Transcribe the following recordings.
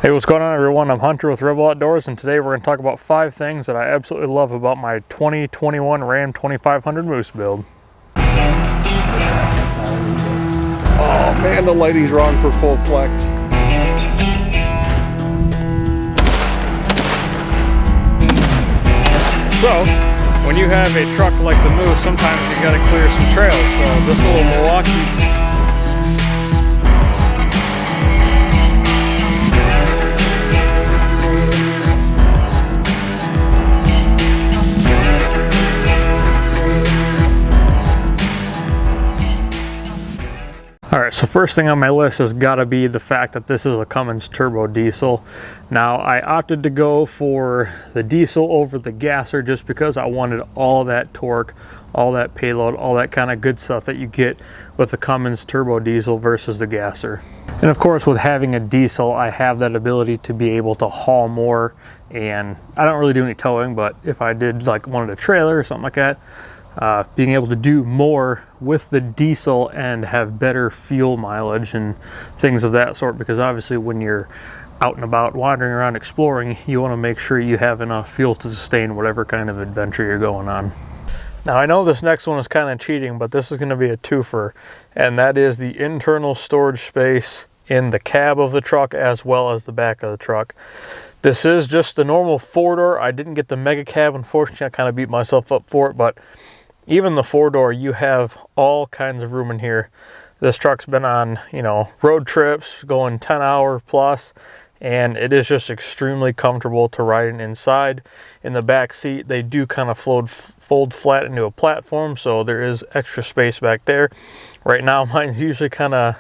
Hey, what's going on everyone? I'm Hunter with Rebel Outdoors, and today we're going to talk about 5 things that I absolutely love about my 2021 Ram 2500 Moose build. Oh man, the lighting's wrong for full flex. So, when you have a truck like the Moose, sometimes you got to clear some trails. So this little Milwaukee Alright, so first thing on my list has got to be the fact that this is a Cummins turbo diesel. Now, I opted to go for the diesel over the gasser just because I wanted all that torque, all that payload, all that kind of good stuff that you get with the Cummins turbo diesel versus the gasser. And of course, with having a diesel, I have that ability to be able to haul more, and I don't really do any towing, but if I did like wanted a trailer or something like that, being able to do more with the diesel and have better fuel mileage and things of that sort, because obviously when you're out and about wandering around exploring, you want to make sure you have enough fuel to sustain whatever kind of adventure you're going on. Now, I know this next one is kind of cheating, but this is going to be a twofer, and that is the internal storage space in the cab of the truck as well as the back of the truck. This is just the normal 4-door. I didn't get the mega cab, unfortunately. I kind of beat myself up for it, but even the 4-door, you have all kinds of room in here. This truck's been on, road trips going 10-hour plus, and it is just extremely comfortable to riding inside. In the back seat, they do kind of fold flat into a platform, so there is extra space back there. Right now, mine's usually kind of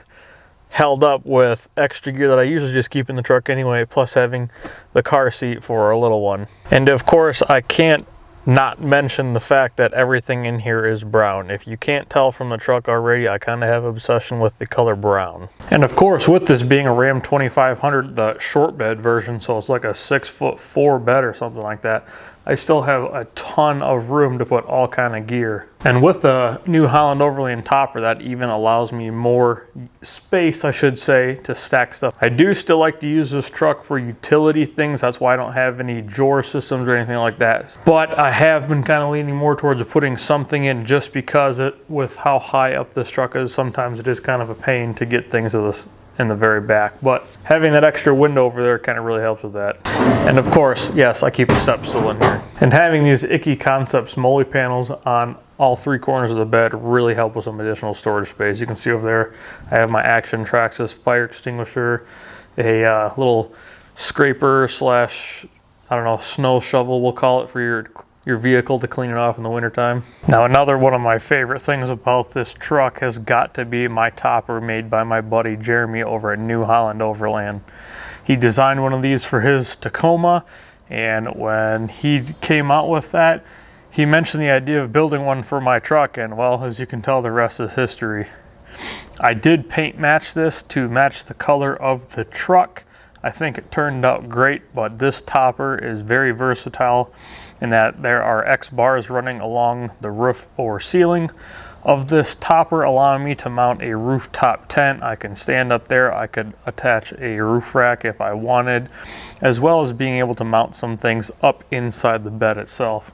held up with extra gear that I usually just keep in the truck anyway, plus having the car seat for a little one. And of course, I can't not mention the fact that everything in here is brown. If you can't tell from the truck already, I kind of have an obsession with the color brown. And of course, with this being a Ram 2500, the short bed version, so it's like a 6'4" bed or something like that, I still have a ton of room to put all kind of gear. And with the New Holland Overland topper, that even allows me more space, I should say, to stack stuff. I do still like to use this truck for utility things. That's why I don't have any drawer systems or anything like that. But I have been kind of leaning more towards putting something in, just because with how high up this truck is, sometimes it is kind of a pain to get things to this in the very back, but having that extra window over there kind of really helps with that. And of course, yes, I keep a step stool in here. And having these Icky Concepts Molly panels on all 3 corners of the bed really help with some additional storage space. You can see over there, I have my Auctiontrax fire extinguisher, a little scraper slash, I don't know, snow shovel we'll call it, for your vehicle to clean it off in the wintertime. Now, another one of my favorite things about this truck has got to be my topper made by my buddy Jeremy over at New Holland Overland. He designed one of these for his Tacoma, and when he came out with that, he mentioned the idea of building one for my truck, and well, as you can tell, the rest is history. I did paint match this to match the color of the truck. I think it turned out great, but this topper is very versatile in that there are X bars running along the roof or ceiling of this topper, allowing me to mount a rooftop tent. I can stand up there, I could attach a roof rack if I wanted, as well as being able to mount some things up inside the bed itself.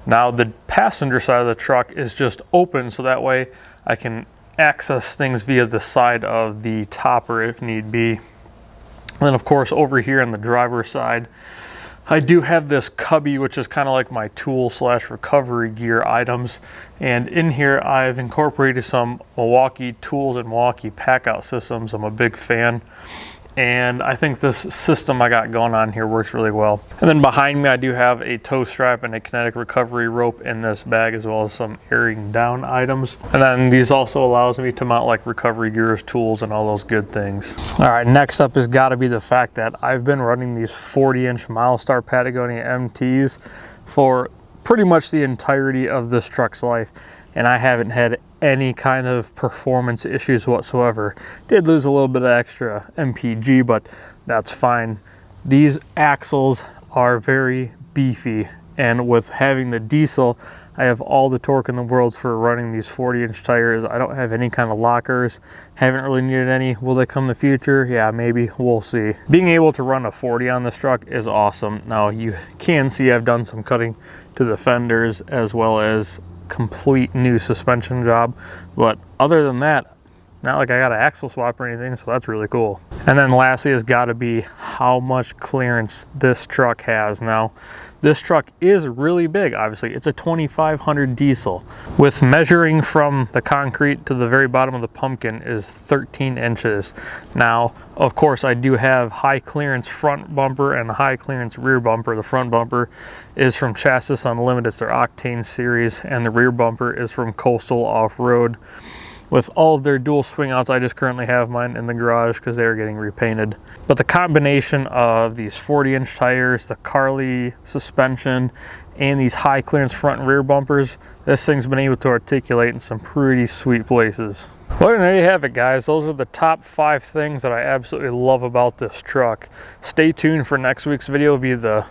Now, the passenger side of the truck is just open, so that way I can access things via the side of the topper if need be. And then of course, over here on the driver's side, I do have this cubby, which is kind of like my tool slash recovery gear items. And in here, I've incorporated some Milwaukee tools and Milwaukee pack out systems. I'm a big fan. And I think this system I got going on here works really well. And then behind me, I do have a tow strap and a kinetic recovery rope in this bag, as well as some airing down items. And then these also allows me to mount like recovery gears, tools, and all those good things. All right, next up has got to be the fact that I've been running these 40-inch Milestar Patagonia MTs for pretty much the entirety of this truck's life, and I haven't had any kind of performance issues whatsoever. Did lose a little bit of extra MPG, but that's fine. These axles are very beefy, and with having the diesel, I have all the torque in the world for running these 40-inch tires. I don't have any kind of lockers, haven't really needed any. Will they come in the future? Yeah, maybe, we'll see. Being able to run a 40 on this truck is awesome. Now you can see I've done some cutting to the fenders as well as complete new suspension job, but other than that, not like I got an axle swap or anything, so that's really cool. And then lastly has got to be how much clearance this truck has. Now, this truck is really big, obviously. It's a 2500 diesel. With measuring from the concrete to the very bottom of the pumpkin is 13 inches. Now, of course, I do have high clearance front bumper and high clearance rear bumper. The front bumper is from Chassis Unlimited, it's their Octane series, and the rear bumper is from Coastal Off-Road. With all of their dual swing outs, I just currently have mine in the garage because they're getting repainted. But the combination of these 40-inch tires, the Carly suspension, and these high clearance front and rear bumpers, this thing's been able to articulate in some pretty sweet places. Well, there you have it, guys. Those are the top 5 things that I absolutely love about this truck. Stay tuned for next week's video. It'll be the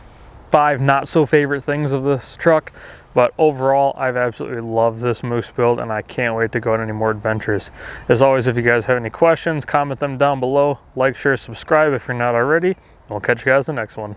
5 not so favorite things of this truck. But overall, I've absolutely loved this Moose build, and I can't wait to go on any more adventures. As always, if you guys have any questions, comment them down below. Like, share, subscribe if you're not already. We'll catch you guys in the next one.